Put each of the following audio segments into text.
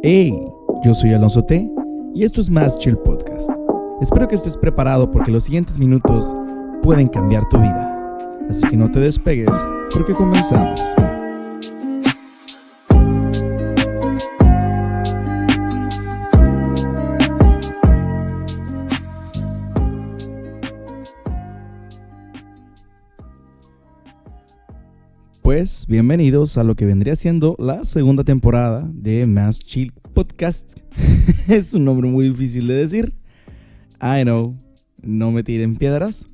Hey, yo soy Alonso T y esto es Más Chill Podcast. Espero que estés preparado porque los siguientes minutos pueden cambiar tu vida. Así que no te despegues porque comenzamos. Pues bienvenidos a lo que vendría siendo la segunda temporada de Más Chill Podcast. Es un nombre muy difícil de decir. I know, no me tiren piedras.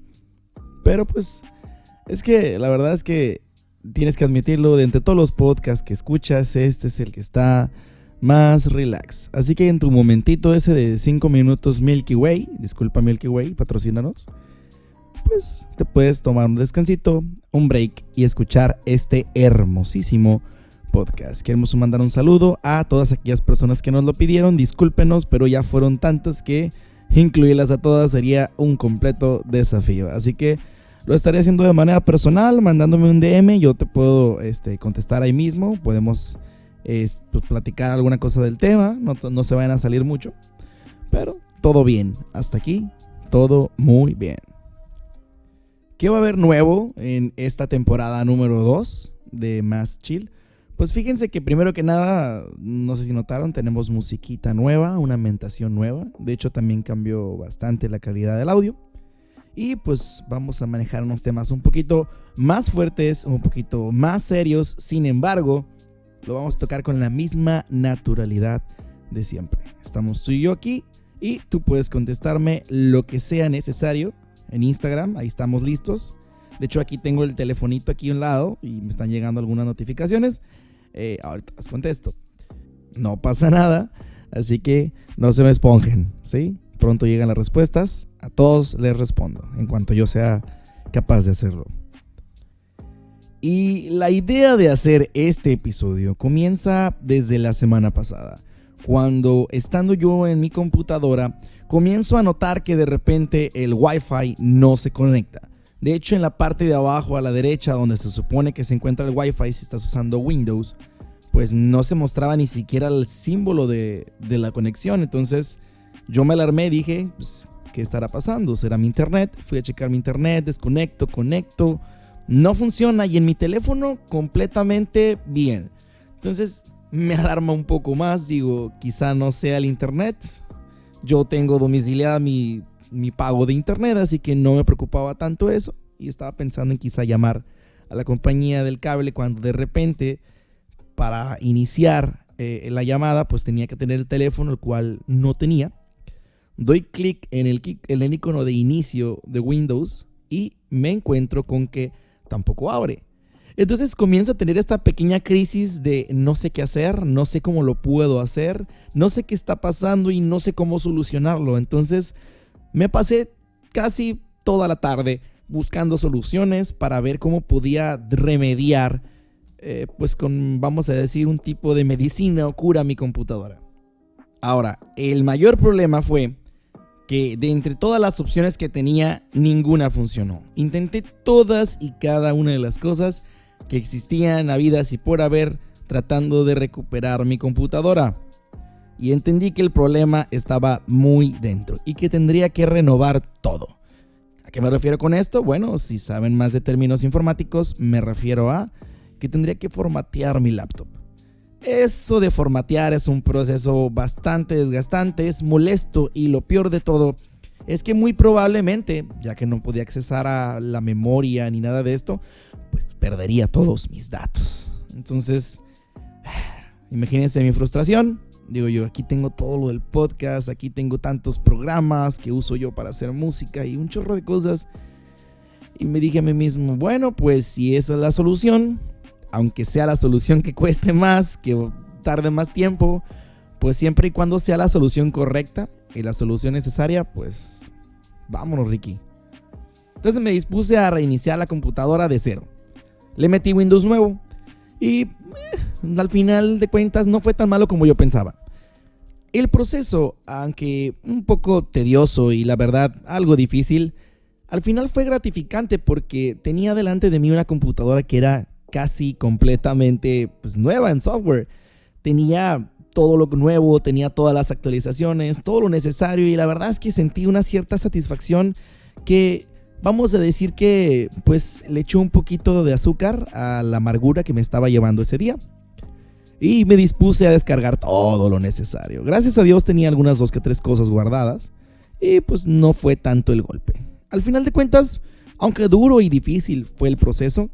Pero pues es que la verdad es que tienes que admitirlo, de entre todos los podcasts que escuchas, este es el que está más relax. Así que en tu momentito ese de 5 minutos Milky Way, disculpa Milky Way, patrocínanos, pues te puedes tomar un descansito, un break y escuchar este hermosísimo podcast. Queremos mandar un saludo a todas aquellas personas que nos lo pidieron. Discúlpenos, pero ya fueron tantas que incluirlas a todas sería un completo desafío. Así que lo estaré haciendo de manera personal, mandándome un DM. Yo te puedo contestar ahí mismo. Podemos pues, platicar alguna cosa del tema. No se vayan a salir mucho, pero todo bien. Hasta aquí, todo muy bien. ¿Qué va a haber nuevo en esta temporada número 2 de Más Chill? Pues fíjense que primero que nada, no sé si notaron, tenemos musiquita nueva, una ambientación nueva. De hecho también cambió bastante la calidad del audio. Y pues vamos a manejar unos temas un poquito más fuertes, un poquito más serios. Sin embargo, lo vamos a tocar con la misma naturalidad de siempre. Estamos tú y yo aquí y tú puedes contestarme lo que sea necesario. En Instagram, ahí estamos listos. De hecho, aquí tengo el telefonito aquí a un lado y me están llegando algunas notificaciones. Ahorita las contesto. No pasa nada, así que no se me esponjen, ¿sí? Pronto llegan las respuestas. A todos les respondo en cuanto yo sea capaz de hacerlo. Y la idea de hacer este episodio comienza desde la semana pasada, cuando estando yo en mi computadora comienzo a notar que de repente el Wi-Fi no se conecta. De hecho, en la parte de abajo a la derecha, donde se supone que se encuentra el Wi-Fi si estás usando Windows, pues no se mostraba ni siquiera el símbolo de la conexión. Entonces yo me alarmé, dije, pues, ¿qué estará pasando? ¿Será mi internet? Fui a checar mi internet, desconecto, conecto, no funciona, y en mi teléfono completamente bien. Entonces me alarma un poco más, digo, quizá no sea el internet. Yo tengo domiciliada mi pago de internet, así que no me preocupaba tanto eso. Y estaba pensando en quizá llamar a la compañía del cable, cuando de repente, para iniciar la llamada, pues tenía que tener el teléfono, el cual no tenía. Doy clic en el icono de inicio de Windows y me encuentro con que tampoco abre. Entonces comienzo a tener esta pequeña crisis de no sé qué hacer, no sé cómo lo puedo hacer, no sé qué está pasando y no sé cómo solucionarlo. Entonces me pasé casi toda la tarde buscando soluciones para ver cómo podía remediar, pues con, vamos a decir, un tipo de medicina o cura a mi computadora. Ahora, el mayor problema fue que de entre todas las opciones que tenía, ninguna funcionó. Intenté todas y cada una de las cosas que existían habidas y por haber, tratando de recuperar mi computadora, y entendí que el problema estaba muy dentro y que tendría que renovar todo. ¿A qué me refiero con esto? Bueno, si saben más de términos informáticos, me refiero a que tendría que formatear mi laptop. Eso de formatear es un proceso bastante desgastante, es molesto, y lo peor de todo es que muy probablemente, ya que no podía accesar a la memoria ni nada de esto, pues perdería todos mis datos. Entonces, imagínense mi frustración. Digo yo, aquí tengo todo lo del podcast, aquí tengo tantos programas que uso yo para hacer música y un chorro de cosas. Y me dije a mí mismo, bueno, pues si esa es la solución, aunque sea la solución que cueste más, que tarde más tiempo, pues siempre y cuando sea la solución correcta y la solución necesaria, pues vámonos, Ricky. Entonces me dispuse a reiniciar la computadora de cero. Le metí Windows nuevo y al final de cuentas no fue tan malo como yo pensaba. El proceso, aunque un poco tedioso y la verdad algo difícil, al final fue gratificante porque tenía delante de mí una computadora que era casi completamente nueva en software. Tenía todo lo nuevo, tenía todas las actualizaciones, todo lo necesario, y la verdad es que sentí una cierta satisfacción que vamos a decir que pues le echó un poquito de azúcar a la amargura que me estaba llevando ese día. Y me dispuse a descargar todo lo necesario. Gracias a Dios tenía algunas 2 que 3 cosas guardadas y pues no fue tanto el golpe. Al final de cuentas, aunque duro y difícil fue el proceso,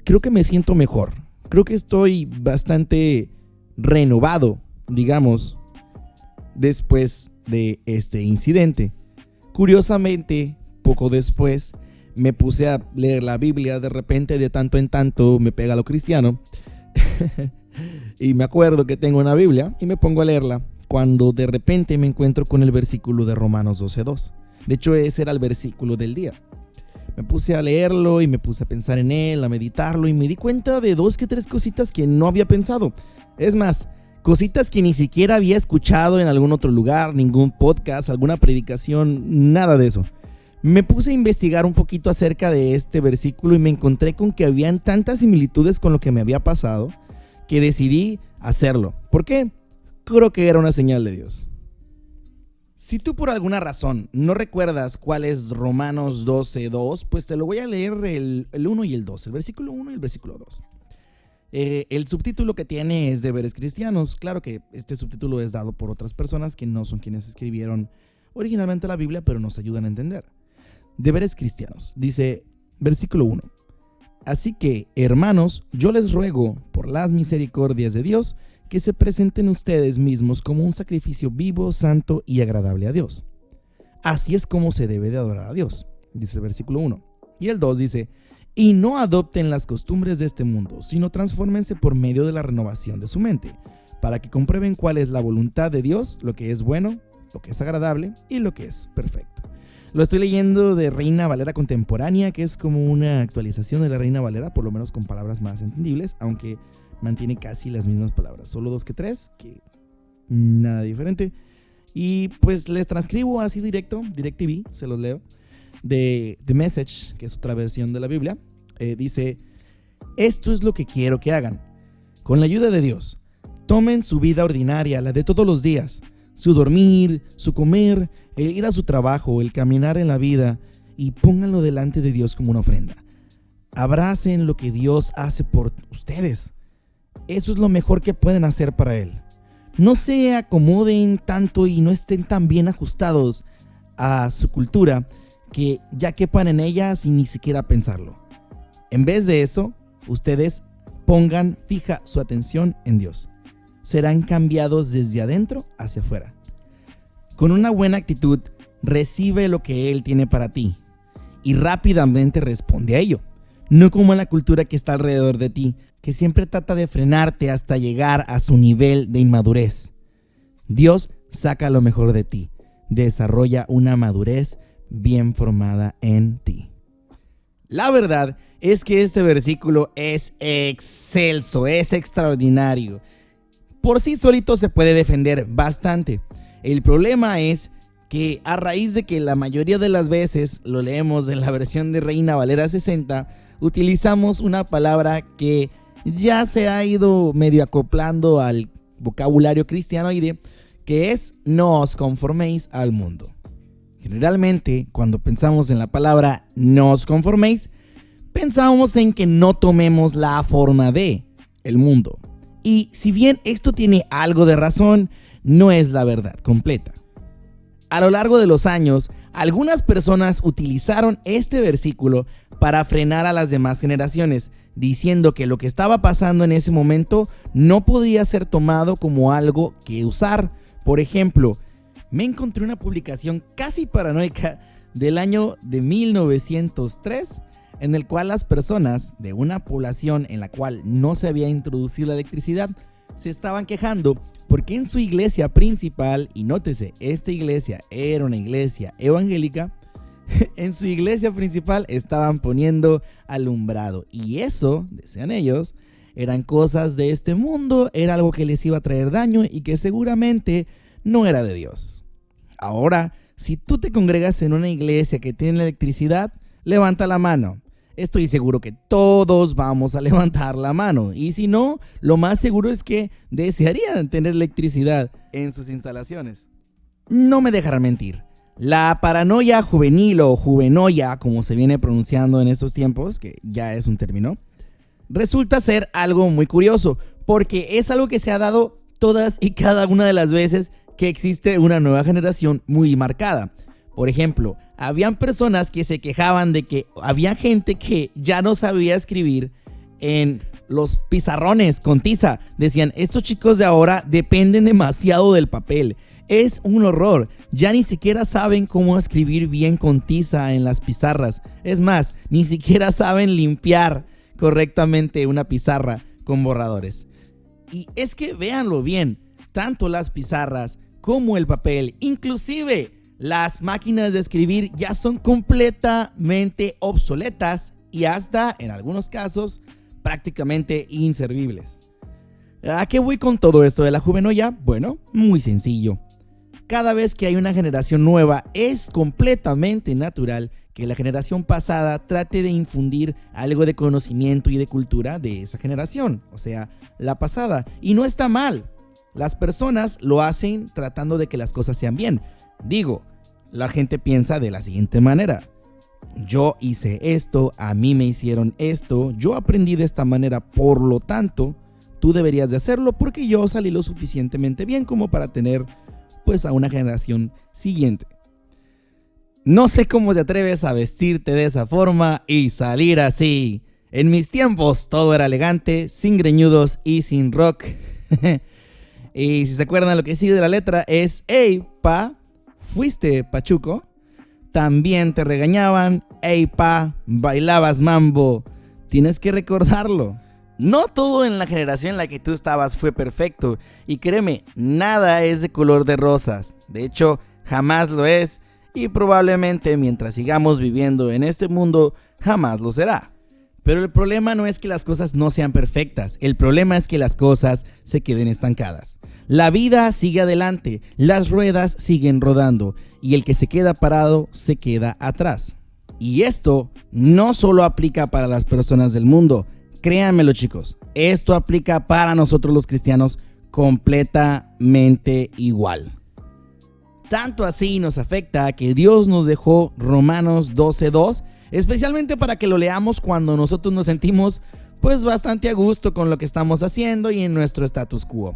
creo que me siento mejor. Creo que estoy bastante renovado, digamos, después de este incidente. Curiosamente, poco después me puse a leer la Biblia. De repente, de tanto en tanto, me pega lo cristiano. Y me acuerdo que tengo una Biblia y me pongo a leerla cuando de repente me encuentro con el versículo de Romanos 12:2. De hecho, ese era el versículo del día. Me puse a leerlo y me puse a pensar en él, a meditarlo, y me di cuenta de 2 que 3 cositas que no había pensado. Es más, cositas que ni siquiera había escuchado en algún otro lugar, ningún podcast, alguna predicación, nada de eso. Me puse a investigar un poquito acerca de este versículo y me encontré con que habían tantas similitudes con lo que me había pasado que decidí hacerlo. ¿Por qué? Creo que era una señal de Dios. Si tú por alguna razón no recuerdas cuál es Romanos 12:2, pues te lo voy a leer el 1 y el 2, el versículo 1 y el versículo 2. El subtítulo que tiene es Deberes Cristianos. Claro que este subtítulo es dado por otras personas que no son quienes escribieron originalmente la Biblia, pero nos ayudan a entender. Deberes Cristianos. Dice, versículo 1. Así que, hermanos, yo les ruego, por las misericordias de Dios, que se presenten ustedes mismos como un sacrificio vivo, santo y agradable a Dios. Así es como se debe de adorar a Dios, dice el versículo 1. Y el 2 dice, y no adopten las costumbres de este mundo, sino transfórmense por medio de la renovación de su mente, para que comprueben cuál es la voluntad de Dios, lo que es bueno, lo que es agradable y lo que es perfecto. Lo estoy leyendo de Reina Valera Contemporánea, que es como una actualización de la Reina Valera, por lo menos con palabras más entendibles, aunque mantiene casi las mismas palabras, solo 2 que 3, que nada diferente. Y pues les transcribo así DirecTV, se los leo, de The Message, que es otra versión de la Biblia. Dice, esto es lo que quiero que hagan. Con la ayuda de Dios, tomen su vida ordinaria, la de todos los días, su dormir, su comer, el ir a su trabajo, el caminar en la vida, y pónganlo delante de Dios como una ofrenda. Abracen lo que Dios hace por ustedes. Eso es lo mejor que pueden hacer para Él. No se acomoden tanto y no estén tan bien ajustados a su cultura que ya quepan en ella sin ni siquiera pensarlo. En vez de eso, ustedes pongan fija su atención en Dios. Serán cambiados desde adentro hacia afuera. Con una buena actitud, recibe lo que Él tiene para ti y rápidamente responde a ello. No como en la cultura que está alrededor de ti, que siempre trata de frenarte hasta llegar a su nivel de inmadurez. Dios saca lo mejor de ti, desarrolla una madurez bien formada en ti. La verdad es que este versículo es excelso, es extraordinario. Por sí solito se puede defender bastante. El problema es que a raíz de que la mayoría de las veces lo leemos en la versión de Reina Valera 60, utilizamos una palabra que ya se ha ido medio acoplando al vocabulario cristianoide, que es no os conforméis al mundo. Generalmente, cuando pensamos en la palabra no os conforméis, pensamos en que no tomemos la forma de el mundo. Y si bien esto tiene algo de razón, no es la verdad completa. A lo largo de los años, algunas personas utilizaron este versículo para frenar a las demás generaciones, diciendo que lo que estaba pasando en ese momento no podía ser tomado como algo que usar. Por ejemplo, me encontré una publicación casi paranoica del año de 1903, en el cual las personas de una población en la cual no se había introducido la electricidad se estaban quejando porque en su iglesia principal, y nótese, esta iglesia era una iglesia evangélica, en su iglesia principal estaban poniendo alumbrado, y eso, decían ellos, eran cosas de este mundo, era algo que les iba a traer daño y que seguramente no era de Dios. Ahora, si tú te congregas en una iglesia que tiene electricidad, levanta la mano. estoy seguro que todos vamos a levantar la mano. Y si no, lo más seguro es que desearían tener electricidad en sus instalaciones. No me dejarán mentir. La paranoia juvenil o juvenoia, como se viene pronunciando en estos tiempos, que ya es un término, resulta ser algo muy curioso, porque es algo que se ha dado todas y cada una de las veces que existe una nueva generación muy marcada. Por ejemplo, habían personas que se quejaban de que había gente que ya no sabía escribir en los pizarrones con tiza. Decían, estos chicos de ahora dependen demasiado del papel. Es un horror. Ya ni siquiera saben cómo escribir bien con tiza en las pizarras. Es más, ni siquiera saben limpiar correctamente una pizarra con borradores. Y es que véanlo bien, tanto las pizarras como el papel, inclusive las máquinas de escribir ya son completamente obsoletas y hasta, en algunos casos, prácticamente inservibles. ¿A qué voy con todo esto de la juvenoia? Bueno, muy sencillo. Cada vez que hay una generación nueva, es completamente natural que la generación pasada trate de infundir algo de conocimiento y de cultura de esa generación, o sea, la pasada. Y no está mal. Las personas lo hacen tratando de que las cosas sean bien. Digo, la gente piensa de la siguiente manera: yo hice esto, a mí me hicieron esto, yo aprendí de esta manera, por lo tanto, tú deberías de hacerlo porque yo salí lo suficientemente bien como para tener, pues, a una generación siguiente. No sé cómo te atreves a vestirte de esa forma y salir así. En mis tiempos todo era elegante, sin greñudos y sin rock. Y si se acuerdan, lo que sigue de la letra es: hey, pa, ¿fuiste pachuco? También te regañaban: hey, pa, bailabas mambo. Tienes que recordarlo. No todo en la generación en la que tú estabas fue perfecto. Y créeme, nada es de color de rosas. De hecho, jamás lo es. Y probablemente mientras sigamos viviendo en este mundo, jamás lo será. Pero el problema no es que las cosas no sean perfectas. El problema es que las cosas se queden estancadas. La vida sigue adelante, las ruedas siguen rodando y el que se queda parado se queda atrás. Y esto no solo aplica para las personas del mundo. Créanmelo, chicos, esto aplica para nosotros los cristianos completamente igual. Tanto así nos afecta que Dios nos dejó Romanos 12:2, especialmente para que lo leamos cuando nosotros nos sentimos pues bastante a gusto con lo que estamos haciendo y en nuestro status quo.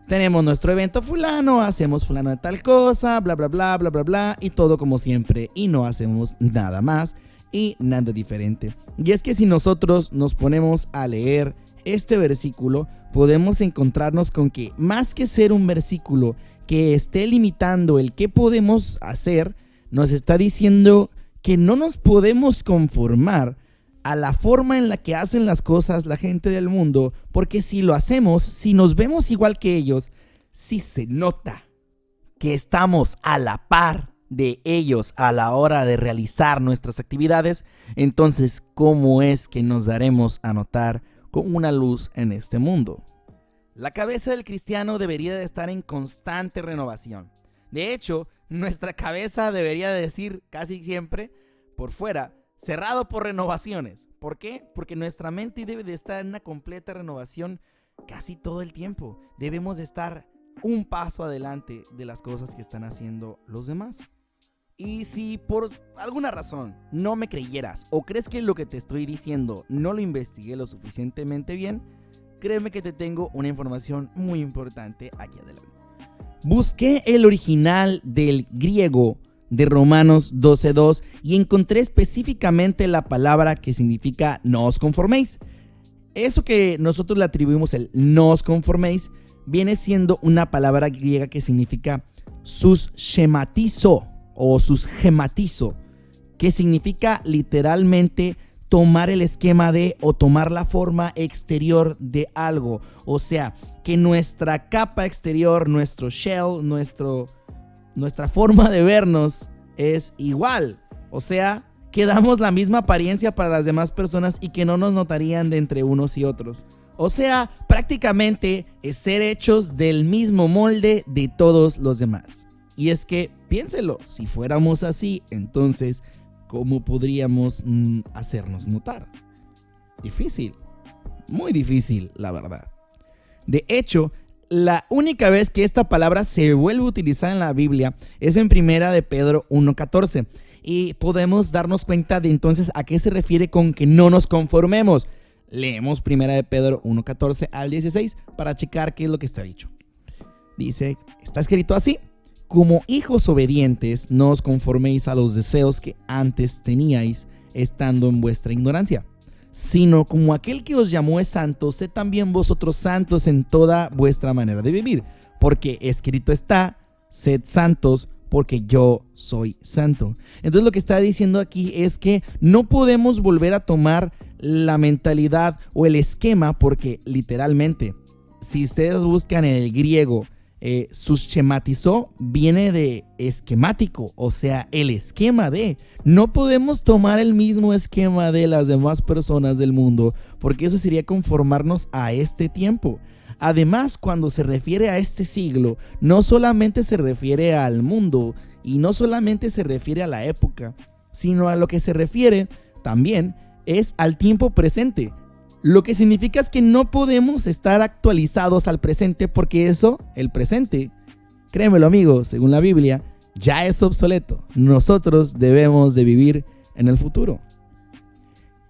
Tenemos nuestro evento fulano, hacemos fulano de tal cosa, bla bla bla bla bla bla, y todo como siempre, y no hacemos nada más y nada diferente. Y es que si nosotros nos ponemos a leer este versículo, podemos encontrarnos con que más que ser un versículo que esté limitando el qué podemos hacer, nos está diciendo que no nos podemos conformar a la forma en la que hacen las cosas la gente del mundo, porque si lo hacemos, si nos vemos igual que ellos, si se nota que estamos a la par de ellos a la hora de realizar nuestras actividades, entonces ¿cómo es que nos daremos a notar con una luz en este mundo? La cabeza del cristiano debería de estar en constante renovación. De hecho, nuestra cabeza debería de decir casi siempre por fuera: cerrado por renovaciones. ¿Por qué? Porque nuestra mente debe de estar en una completa renovación casi todo el tiempo. Debemos de estar un paso adelante de las cosas que están haciendo los demás. Y si por alguna razón no me creyeras o crees que lo que te estoy diciendo no lo investigué lo suficientemente bien, créeme que te tengo una información muy importante aquí adelante. Busqué el original del griego de Romanos 12:2 y encontré específicamente la palabra que significa no os conforméis. Eso que nosotros le atribuimos el no os conforméis viene siendo una palabra griega que significa susschematizo o susgematizo, que significa literalmente tomar el esquema de o tomar la forma exterior de algo. O sea, que nuestra capa exterior, nuestro shell, nuestra forma de vernos es igual. O sea, que damos la misma apariencia para las demás personas y que no nos notarían de entre unos y otros. O sea, prácticamente es ser hechos del mismo molde de todos los demás. Y es que, piénselo, si fuéramos así, entonces ¿cómo podríamos hacernos notar? Difícil, muy difícil, la verdad. De hecho, la única vez que esta palabra se vuelve a utilizar en la Biblia es en 1 de Pedro 1:14. Y podemos darnos cuenta de entonces a qué se refiere con que no nos conformemos. Leemos 1 de Pedro 1:14 al 16 para checar qué es lo que está dicho. Dice, está escrito así: como hijos obedientes, no os conforméis a los deseos que antes teníais estando en vuestra ignorancia, sino como aquel que os llamó es santo, sed también vosotros santos en toda vuestra manera de vivir, porque escrito está, sed santos, porque yo soy santo. Entonces lo que está diciendo aquí es que no podemos volver a tomar la mentalidad o el esquema, porque literalmente, si ustedes buscan en el griego, susschematizó viene de esquemático, o sea, el esquema de. No podemos tomar el mismo esquema de las demás personas del mundo, porque eso sería conformarnos a este tiempo. Además, cuando se refiere a este siglo, no solamente se refiere al mundo y no solamente se refiere a la época, sino a lo que se refiere también es al tiempo presente. Lo que significa es que no podemos estar actualizados al presente, porque eso, el presente, créemelo amigo, según la Biblia, ya es obsoleto. Nosotros debemos de vivir en el futuro.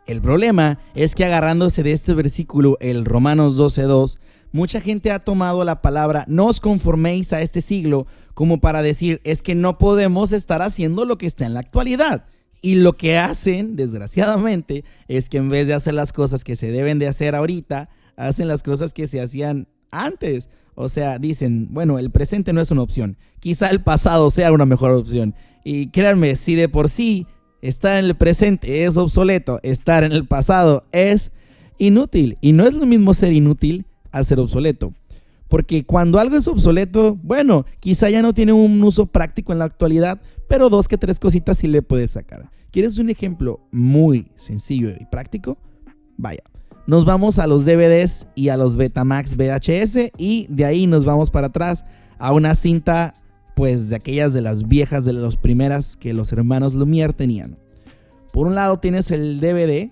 El problema es que agarrándose de este versículo, el Romanos 12:2, mucha gente ha tomado la palabra no os conforméis a este siglo como para decir es que no podemos estar haciendo lo que está en la actualidad. Y lo que hacen, desgraciadamente, es que en vez de hacer las cosas que se deben de hacer ahorita, hacen las cosas que se hacían antes. O sea, dicen, bueno, el presente no es una opción. Quizá el pasado sea una mejor opción. Y créanme, si de por sí estar en el presente es obsoleto, estar en el pasado es inútil. Y no es lo mismo ser inútil a ser obsoleto. Porque cuando algo es obsoleto, bueno, quizá ya no tiene un uso práctico en la actualidad, pero 2 que 3 cositas sí le puedes sacar. ¿Quieres un ejemplo muy sencillo y práctico? Vaya, nos vamos a los DVDs y a los Betamax VHS y de ahí nos vamos para atrás a una cinta, pues de aquellas de las viejas, de las primeras que los hermanos Lumière tenían. Por un lado tienes el DVD,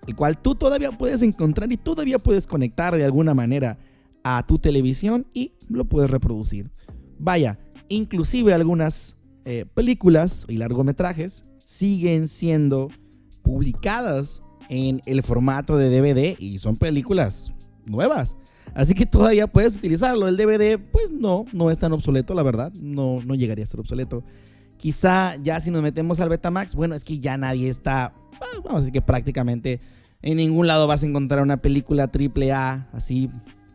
el cual tú todavía puedes encontrar y todavía puedes conectar de alguna manera a tu televisión y lo puedes reproducir. Vaya, inclusive algunas películas y largometrajes siguen siendo publicadas en el formato de DVD y son películas nuevas, así que todavía puedes utilizarlo. El DVD pues no es tan obsoleto, la verdad, no llegaría a ser obsoleto. Quizá ya si nos metemos al Betamax, bueno, es que ya nadie está, vamos a decir que prácticamente en ningún lado vas a encontrar una película AAA así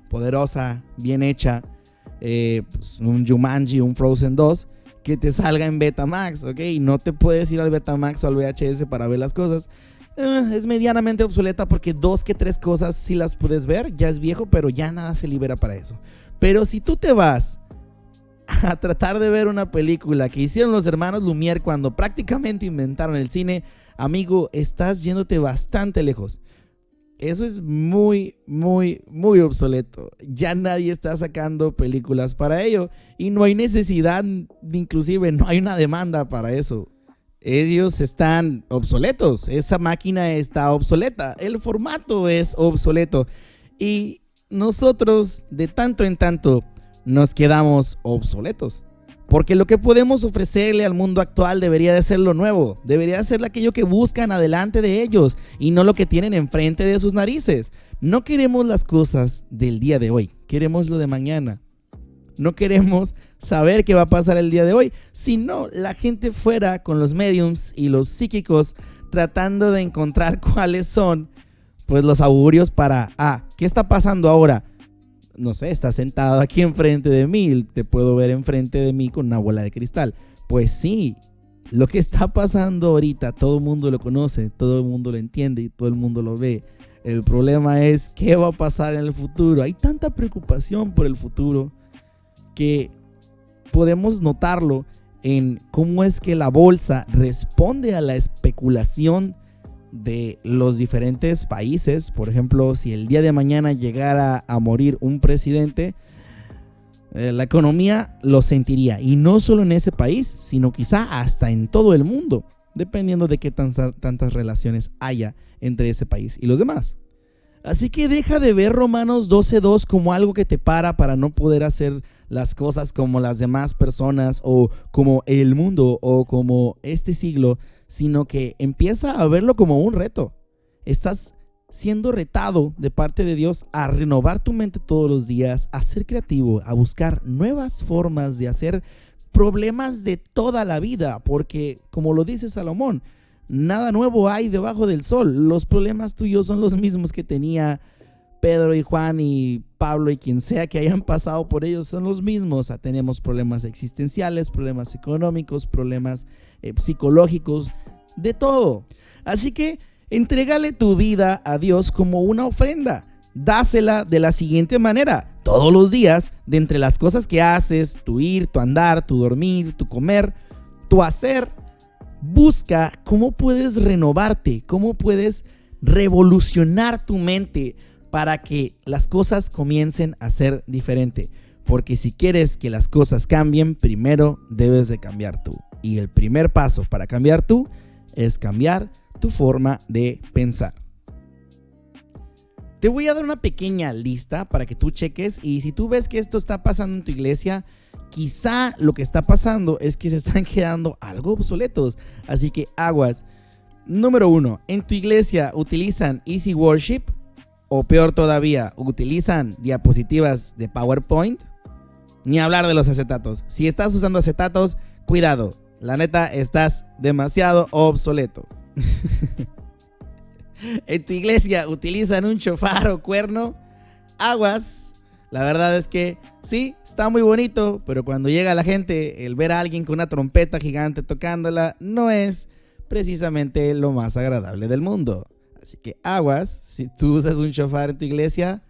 poderosa, bien hecha, pues un Jumanji, un Frozen 2 que te salga en Betamax, ¿ok? No te puedes ir al Betamax o al VHS para ver las cosas. Es medianamente obsoleta porque 2 que 3 cosas sí las puedes ver, ya es viejo, pero ya nada se libera para eso. Pero si tú te vas a tratar de ver una película que hicieron los hermanos Lumière cuando prácticamente inventaron el cine, amigo, estás yéndote bastante lejos. Eso es muy obsoleto. Ya nadie está sacando películas para ello y no hay necesidad, inclusive no hay una demanda para eso. Ellos están obsoletos, esa máquina está obsoleta, el formato es obsoleto y nosotros de tanto en tanto nos quedamos obsoletos. Porque lo que podemos ofrecerle al mundo actual debería de ser lo nuevo, debería de ser aquello que buscan adelante de ellos y no lo que tienen enfrente de sus narices. No queremos las cosas del día de hoy, queremos lo de mañana. No queremos saber qué va a pasar el día de hoy, sino la gente fuera con los mediums y los psíquicos tratando de encontrar cuáles son pues los augurios para, ¿qué está pasando ahora? No sé, estás sentado aquí enfrente de mí, te puedo ver enfrente de mí con una bola de cristal. Pues sí, lo que está pasando ahorita, todo el mundo lo conoce, todo el mundo lo entiende y todo el mundo lo ve. El problema es qué va a pasar en el futuro. Hay tanta preocupación por el futuro que podemos notarlo en cómo es que la bolsa responde a la especulación de los diferentes países. Por ejemplo, si el día de mañana llegara a morir un presidente, la economía lo sentiría, y no solo en ese país, sino quizá hasta en todo el mundo. dependiendo de qué tantas relaciones haya entre ese país y los demás. Así que deja de ver Romanos 12:2 como algo que te para no poder hacer las cosas como las demás personas o como el mundo o como este siglo, sino que empieza a verlo como un reto. Estás siendo retado de parte de Dios a renovar tu mente todos los días, a ser creativo, a buscar nuevas formas de hacer problemas de toda la vida, porque como lo dice Salomón, nada nuevo hay debajo del sol. Los problemas tuyos son los mismos que tenía Pedro y Juan y Pablo y quien sea que hayan pasado por ellos, son los mismos. Tenemos problemas existenciales, problemas económicos, problemas psicológicos, de todo. Así que entrégale tu vida a Dios como una ofrenda. Dásela de la siguiente manera: todos los días, de entre las cosas que haces, tu ir, tu andar, tu dormir, tu comer, tu hacer, busca cómo puedes renovarte, cómo puedes revolucionar tu mente para que las cosas comiencen a ser diferente. Porque si quieres que las cosas cambien, primero debes de cambiar tú. Y el primer paso para cambiar tú es cambiar tu forma de pensar. Te voy a dar una pequeña lista para que tú cheques, y si tú ves que esto está pasando en tu iglesia, quizá lo que está pasando es que se están quedando algo obsoletos. Así que aguas. Número 1, ¿en tu iglesia utilizan Easy Worship? O peor todavía, ¿utilizan diapositivas de PowerPoint? Ni hablar de los acetatos. Si estás usando acetatos, cuidado. La neta, estás demasiado obsoleto. ¿En tu iglesia utilizan un shofar o cuerno? Aguas. La verdad es que sí, está muy bonito, pero cuando llega la gente, el ver a alguien con una trompeta gigante tocándola no es precisamente lo más agradable del mundo. Así que aguas. Si tú usas un shofar en tu iglesia,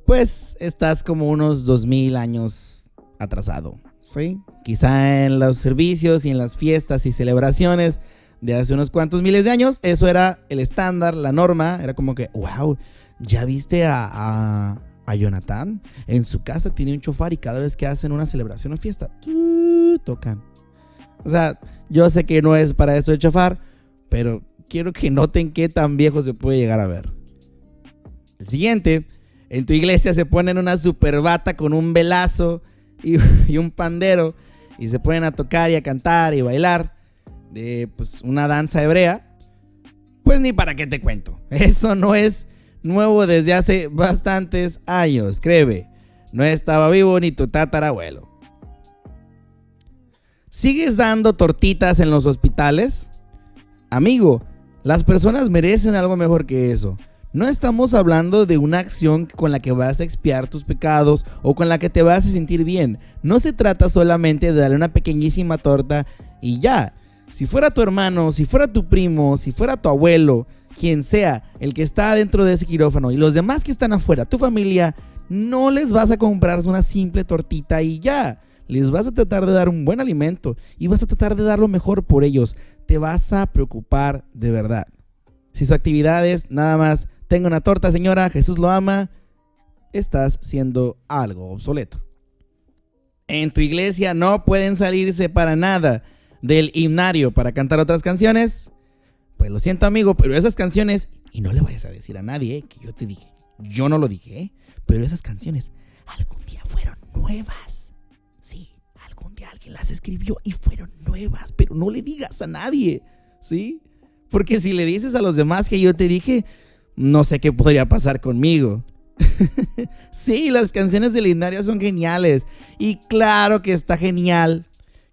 pues estás como unos 2000 años atrasado, ¿sí? Quizá en los servicios y en las fiestas y celebraciones de hace unos cuantos miles de años, eso era el estándar, la norma. Era como que, wow, ¿ya viste a Jonathan? En su casa tiene un shofar y cada vez que hacen una celebración o fiesta, tocan. O sea, yo sé que no es para eso el shofar, pero quiero que noten qué tan viejo se puede llegar a ver. El siguiente: en tu iglesia se ponen una super bata con un velazo y un pandero y se ponen a tocar y a cantar y bailar de pues una danza hebrea. Pues ni para qué te cuento. Eso no es nuevo desde hace bastantes años, créeme. No estaba vivo ni tu tatarabuelo. ¿Sigues dando tortitas en los hospitales? Amigo, las personas merecen algo mejor que eso. No estamos hablando de una acción con la que vas a expiar tus pecados o con la que te vas a sentir bien. No se trata solamente de darle una pequeñísima torta y ya. Si fuera tu hermano, si fuera tu primo, si fuera tu abuelo, quien sea el que está dentro de ese quirófano y los demás que están afuera, tu familia, no les vas a comprar una simple tortita y ya. Les vas a tratar de dar un buen alimento y vas a tratar de dar lo mejor por ellos. Te vas a preocupar de verdad. Si su actividad es nada más: tenga una torta, señora, Jesús lo ama, estás siendo algo obsoleto. En tu iglesia no pueden salirse para nada del himnario para cantar otras canciones. Pues lo siento, amigo, pero esas canciones, y no le vayas a decir a nadie que yo te dije, yo no lo dije, pero esas canciones algún día fueron nuevas. Sí, algún día alguien las escribió y fueron nuevas, pero no le digas a nadie, ¿sí? Porque si le dices a los demás que yo te dije, no sé qué podría pasar conmigo. Sí, las canciones del himnario son geniales. Y claro que está genial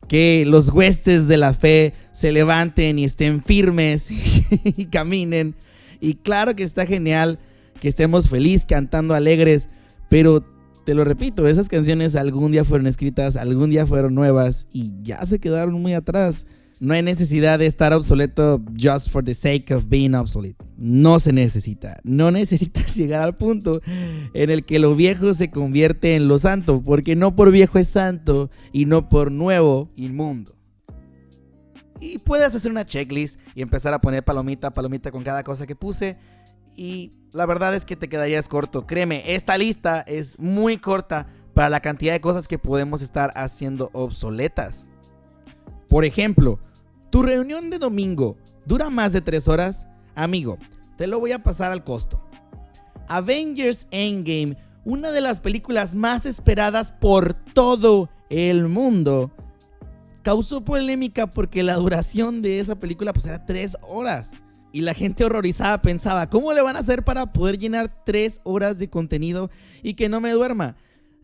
que los huestes de la fe se levanten y estén firmes y caminen. Y claro que está genial que estemos felices, cantando alegres. Pero te lo repito, esas canciones algún día fueron escritas, algún día fueron nuevas y ya se quedaron muy atrás. No hay necesidad de estar obsoleto just for the sake of being obsolete. No se necesita. No necesitas llegar al punto en el que lo viejo se convierte en lo santo, porque no por viejo es santo y no por nuevo inmundo. Y puedes hacer una checklist y empezar a poner palomita con cada cosa que puse, y la verdad es que te quedarías corto. Créeme, esta lista es muy corta para la cantidad de cosas que podemos estar haciendo obsoletas. Por ejemplo, ¿Tu reunión de domingo dura más de 3 horas? Amigo, te lo voy a pasar al costo. Avengers Endgame, una de las películas más esperadas por todo el mundo, causó polémica porque la duración de esa película pues era 3 horas. Y la gente horrorizada pensaba, ¿cómo le van a hacer para poder llenar 3 horas de contenido y que no me duerma?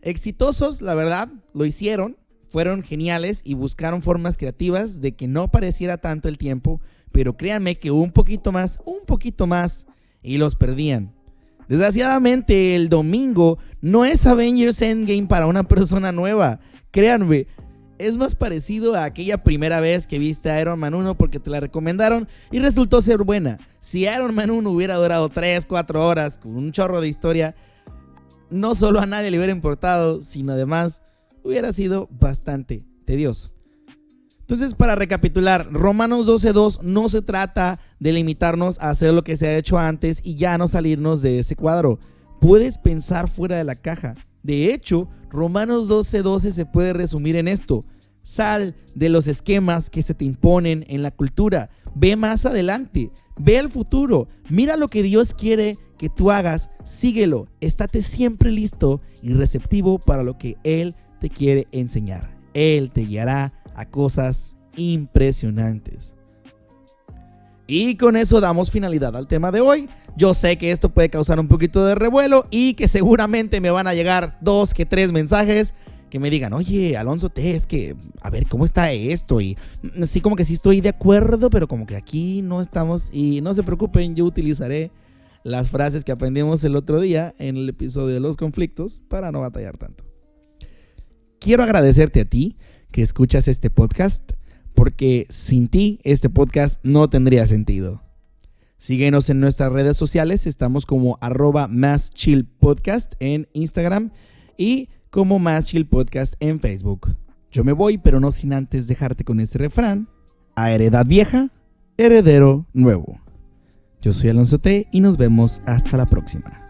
Exitosos, la verdad, lo hicieron, fueron geniales y buscaron formas creativas de que no pareciera tanto el tiempo, pero créanme que un poquito más y los perdían. Desgraciadamente el domingo no es Avengers Endgame para una persona nueva, créanme. Es más parecido a aquella primera vez que viste a Iron Man 1 porque te la recomendaron y resultó ser buena. Si Iron Man 1 hubiera durado 3-4 horas con un chorro de historia, no solo a nadie le hubiera importado, sino además hubiera sido bastante tedioso. Entonces, para recapitular, Romanos 12:2 no se trata de limitarnos a hacer lo que se ha hecho antes y ya no salirnos de ese cuadro. Puedes pensar fuera de la caja. De hecho, Romanos 12:12 se puede resumir en esto: sal de los esquemas que se te imponen en la cultura, ve más adelante, ve al futuro, mira lo que Dios quiere que tú hagas, síguelo, estate siempre listo y receptivo para lo que Él te quiere enseñar. Él te guiará a cosas impresionantes. Y con eso damos finalidad al tema de hoy. Yo sé que esto puede causar un poquito de revuelo y que seguramente me van a llegar 2 que 3 mensajes que me digan, oye, Alonso T, es que, a ver, ¿cómo está esto? Y sí, como que sí estoy de acuerdo, pero como que aquí no estamos. Y no se preocupen, yo utilizaré las frases que aprendimos el otro día en el episodio de los conflictos para no batallar tanto. Quiero agradecerte a ti que escuchas este podcast, porque sin ti este podcast no tendría sentido. Síguenos en nuestras redes sociales, estamos como @MásChillPodcast en Instagram y como Más Chill Podcast en Facebook. Yo me voy, pero no sin antes dejarte con este refrán: a heredad vieja, heredero nuevo. Yo soy Alonso T y nos vemos hasta la próxima.